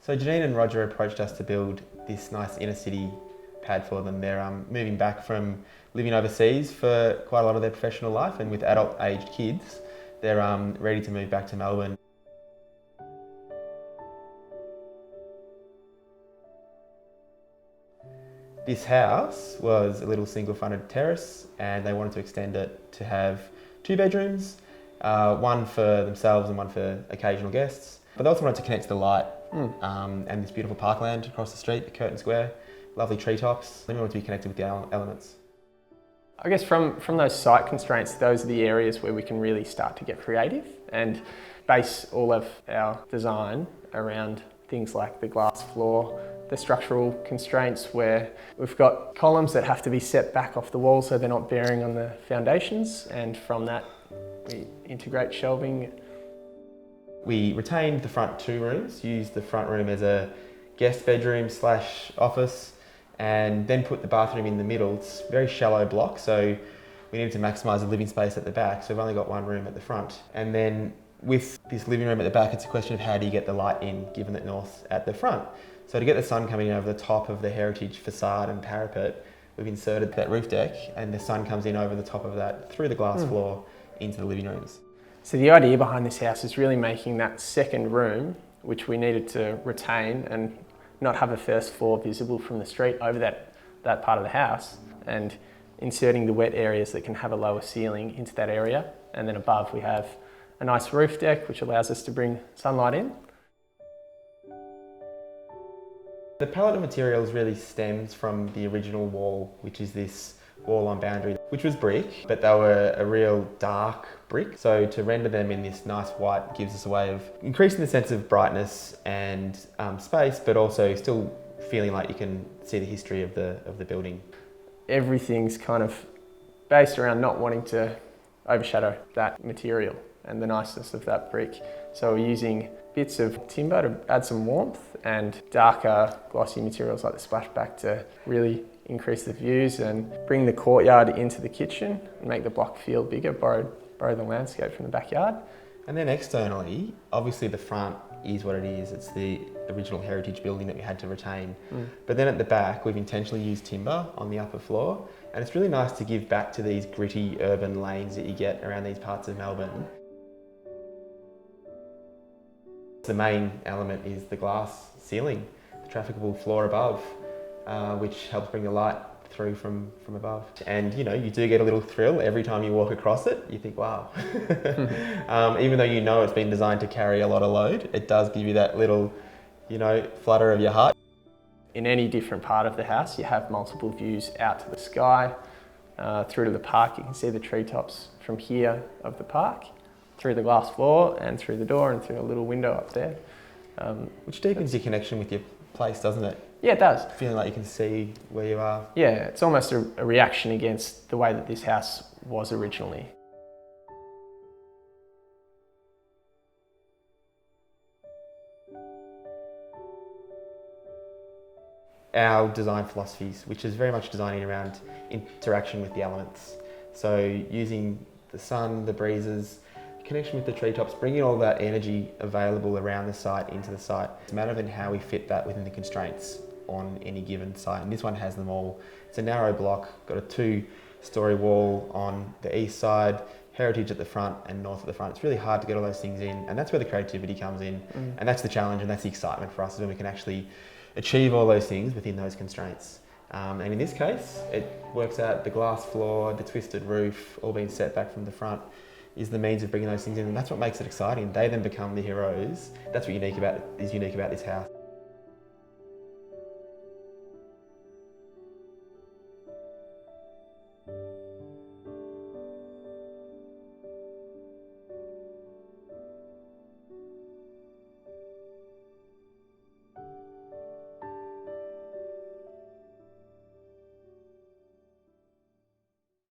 So Janine and Roger approached us to build this nice inner city pad for them. They're moving back from living overseas for quite a lot of their professional life, and with adult aged kids, they're ready to move back to Melbourne. This house was a little single fronted terrace, and they wanted to extend it to have 2 bedrooms, one for themselves and one for occasional guests. But they also wanted to connect to the light and this beautiful parkland across the street, the Curtin Square, lovely treetops. They wanted to be connected with the elements. I guess from those site constraints, those are the areas where we can really start to get creative and base all of our design around things like the glass floor, the structural constraints where we've got columns that have to be set back off the wall so they're not bearing on the foundations, and from that we integrate shelving. We retained the front 2 rooms, used the front room as a guest bedroom / office, and then put the bathroom in the middle. It's a very shallow block, so we needed to maximise the living space at the back, so we've only got 1 room at the front. And then with this living room at the back, it's a question of how do you get the light in, given that north's at the front. So to get the sun coming in over the top of the heritage facade and parapet, we've inserted that roof deck, and the sun comes in over the top of that through the glass floor into the living rooms. So the idea behind this house is really making that second room, which we needed to retain and not have a first floor visible from the street over that part of the house, and inserting the wet areas that can have a lower ceiling into that area. And then above we have a nice roof deck which allows us to bring sunlight in. The palette of materials really stems from the original wall, which is this wall on boundary, which was brick, but they were a real dark brick. So to render them in this nice white gives us a way of increasing the sense of brightness and space, but also still feeling like you can see the history of the building. Everything's kind of based around not wanting to overshadow that material and the niceness of that brick. So we're using bits of timber to add some warmth and darker glossy materials like the splashback to really increase the views and bring the courtyard into the kitchen and make the block feel bigger, borrow the landscape from the backyard. And then externally, obviously the front is what it is. It's the original heritage building that we had to retain. But then at the back, we've intentionally used timber on the upper floor, and it's really nice to give back to these gritty urban lanes that you get around these parts of Melbourne. The main element is the glass ceiling, the trafficable floor above, which helps bring the light through from above. And you know, you do get a little thrill every time you walk across it. You think, wow. Even though you know it's been designed to carry a lot of load, it does give you that little, you know, flutter of your heart. In any different part of the house, you have multiple views out to the sky, through to the park. You can see the treetops from here of the park, through the glass floor and through the door and through a little window up there. Which deepens your connection with your place, doesn't it? Yeah, it does. Feeling like you can see where you are. Yeah, it's almost a reaction against the way that this house was originally. Our design philosophies, which is very much designing around interaction with the elements. So using the sun, the breezes, connection with the treetops, bringing all that energy available around the site into the site. It's a matter of how we fit that within the constraints on any given site, and this one has them all. It's a narrow block, got a 2-storey wall on the east side, heritage at the front and north at the front. It's really hard to get all those things in, and that's where the creativity comes in. And that's the challenge, and that's the excitement for us, is when we can actually achieve all those things within those constraints. And in this case, it works out. The glass floor, the twisted roof, all being set back from the front, is the means of bringing those things in, and that's what makes it exciting. They then become the heroes. That's what is unique about this house.